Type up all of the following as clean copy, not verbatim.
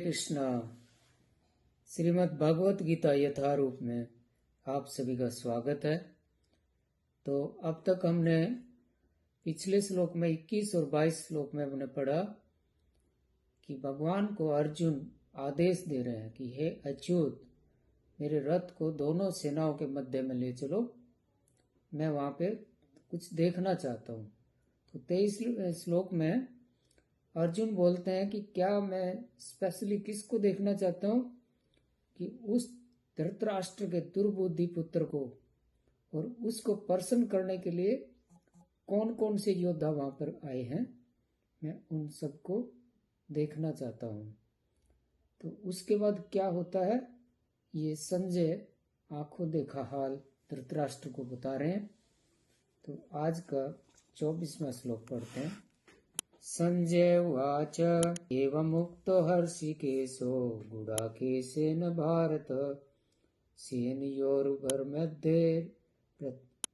कृष्णा। श्रीमद् भगवत गीता यथारूप में आप सभी का स्वागत है। तो अब तक हमने पिछले श्लोक में 21 और 22 श्लोक में हमने पढ़ा कि भगवान को अर्जुन आदेश दे रहे हैं कि हे अच्युत, मेरे रथ को दोनों सेनाओं के मध्य में ले चलो, मैं वहां पे कुछ देखना चाहता हूँ। तो 23 श्लोक में अर्जुन बोलते हैं कि क्या मैं स्पेशली किसको देखना चाहता हूँ कि उस धृतराष्ट्र के दुर्बुद्धि पुत्र को, और उसको प्रसन्न करने के लिए कौन कौन से योद्धा वहां पर आए हैं, मैं उन सबको देखना चाहता हूँ। तो उसके बाद क्या होता है ये संजय आंखों देखा हाल धृतराष्ट्र को बता रहे हैं। तो आज का 24वां श्लोक पढ़ते हैं। संजय उवाच एवमुक्तो हर्षिकेशो गुडाकेशेन भारत सेनयोरुभयमध्ये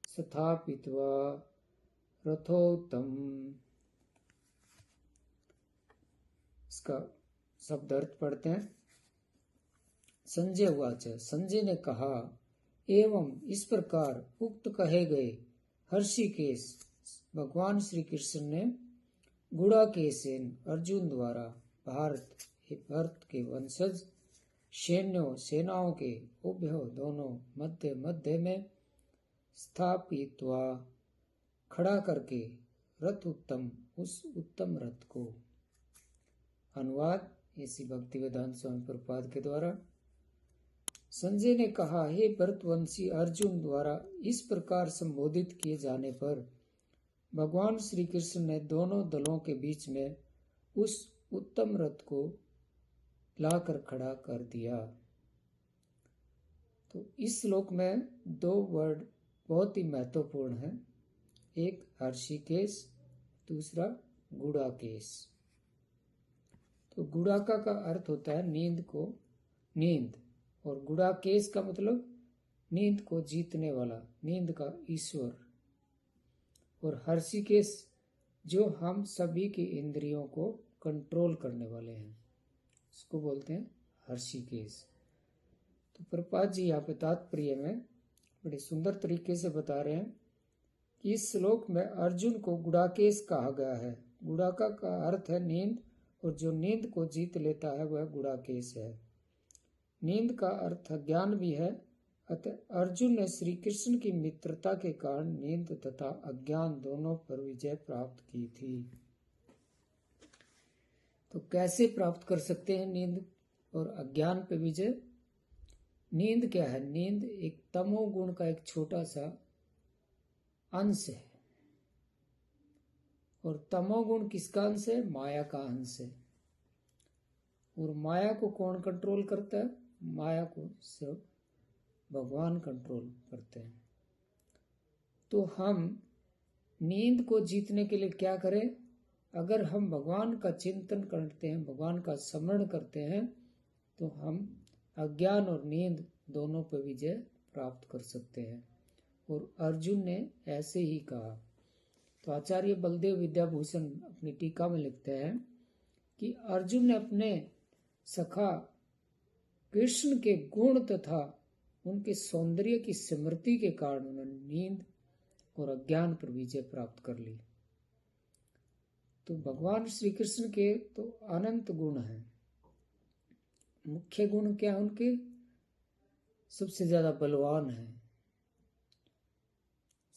स्थापित्वा रथोत्तम। इसका शब्द अर्थ पढ़ते हैं। संजय उवाच, संजय ने कहा, एवं इस प्रकार उक्त कहे गए हर्षिकेश भगवान श्री कृष्ण ने गुडाकेशेन अर्जुन द्वारा भरत के वंशज सेनाओं के उभयो दोनों मध्य मध्य में स्थापित्वा खड़ा करके रथ उत्तम उस उत्तम रथ को। अनुवाद इसी भक्ति वेदांत स्वामी प्रभुपाद के द्वारा। संजय ने कहा, हे भरतवंशी अर्जुन द्वारा इस प्रकार संबोधित किए जाने पर भगवान श्री कृष्ण ने दोनों दलों के बीच में उस उत्तम रथ को लाकर खड़ा कर दिया। तो इस श्लोक में दो वर्ड बहुत ही महत्वपूर्ण हैं, एक हर्षिकेश, दूसरा गुडाकेश। तो गुडाका का अर्थ होता है नींद, और गुडाकेश का मतलब नींद को जीतने वाला, नींद का ईश्वर। और हर्षिकेश जो हम सभी की इंद्रियों को कंट्रोल करने वाले हैं, उसको बोलते हैं हर्षिकेश। तो प्रभुपाद जी यहाँ पे तात्पर्य में बड़े सुंदर तरीके से बता रहे हैं कि इस श्लोक में अर्जुन को गुडाकेश कहा गया है। गुडाका का अर्थ है नींद, और जो नींद को जीत लेता है वह गुडाकेश है। नींद का अर्थ ज्ञान भी है, अतः अर्जुन ने श्री कृष्ण की मित्रता के कारण नींद तथा अज्ञान दोनों पर विजय प्राप्त की थी। तो कैसे प्राप्त कर सकते हैं नींद और अज्ञान पे विजय? नींद क्या है? नींद एक तमोगुण का एक छोटा सा अंश है, और तमोगुण किसका अंश है? माया का अंश है। और माया को कौन कंट्रोल करता है? माया को सिर्फ भगवान कंट्रोल करते हैं। तो हम नींद को जीतने के लिए क्या करें? अगर हम भगवान का चिंतन करते हैं, भगवान का स्मरण करते हैं, तो हम अज्ञान और नींद दोनों पर विजय प्राप्त कर सकते हैं। और अर्जुन ने ऐसे ही कहा। तो आचार्य बलदेव विद्याभूषण अपनी टीका में लिखते हैं कि अर्जुन ने अपने सखा कृष्ण के गुण तथा उनके सौंदर्य की स्मृति के कारण उन्होंने नींद और अज्ञान पर विजय प्राप्त कर ली। तो भगवान श्री कृष्ण के तो अनंत गुण हैं। मुख्य गुण क्या उनके? सबसे ज्यादा बलवान है,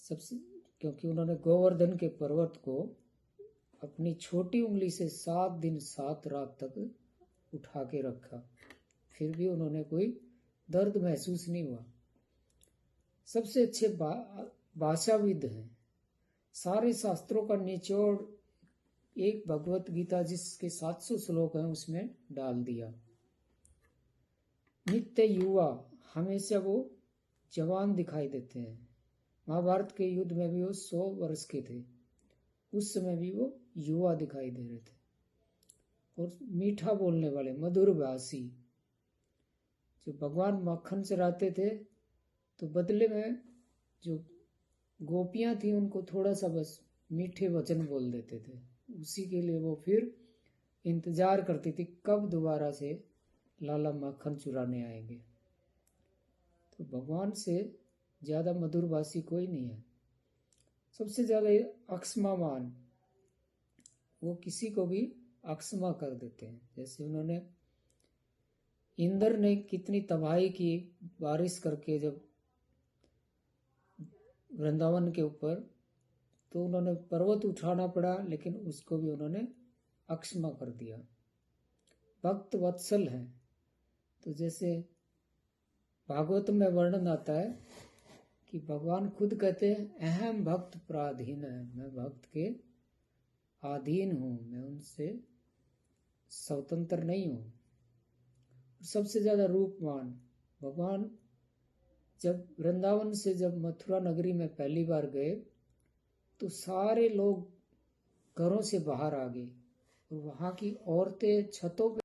क्योंकि उन्होंने गोवर्धन के पर्वत को अपनी छोटी उंगली से 7 दिन 7 रात तक उठा के रखा, फिर भी उन्होंने कोई दर्द महसूस नहीं हुआ। सबसे अच्छे भाषाविद हैं। सारे शास्त्रों का निचोड़ एक भगवत गीता जिसके 700 श्लोक हैं उसमें डाल दिया। नित्य युवा, हमेशा वो जवान दिखाई देते हैं। महाभारत के युद्ध में भी वो 100 वर्ष के थे, उस समय भी वो युवा दिखाई दे रहे थे। और मीठा बोलने वाले, मधुर भाषी। जो भगवान मक्खन चराते थे तो बदले में जो गोपियां थी उनको थोड़ा सा बस मीठे वचन बोल देते थे, उसी के लिए वो फिर इंतजार करती थी कब दोबारा से लाला मक्खन चुराने आएंगे। तो भगवान से ज्यादा मधुरभाषी कोई नहीं है। सबसे ज्यादा अक्षमावान, वो किसी को भी अक्षमा कर देते हैं। जैसे उन्होंने इंद्र ने कितनी तबाही की बारिश करके जब वृंदावन के ऊपर, तो उन्होंने पर्वत उठाना पड़ा, लेकिन उसको भी उन्होंने अक्षमा कर दिया। भक्त वत्सल है। तो जैसे भागवत में वर्णन आता है कि भगवान खुद कहते हैं अहम भक्त पराधीन है, मैं भक्त के अधीन हूं, मैं उनसे स्वतंत्र नहीं हूं। सबसे ज्यादा रूपवान भगवान जब वृंदावन से जब मथुरा नगरी में पहली बार गए तो सारे लोग घरों से बाहर आ गए और वहां की औरतें छतों पे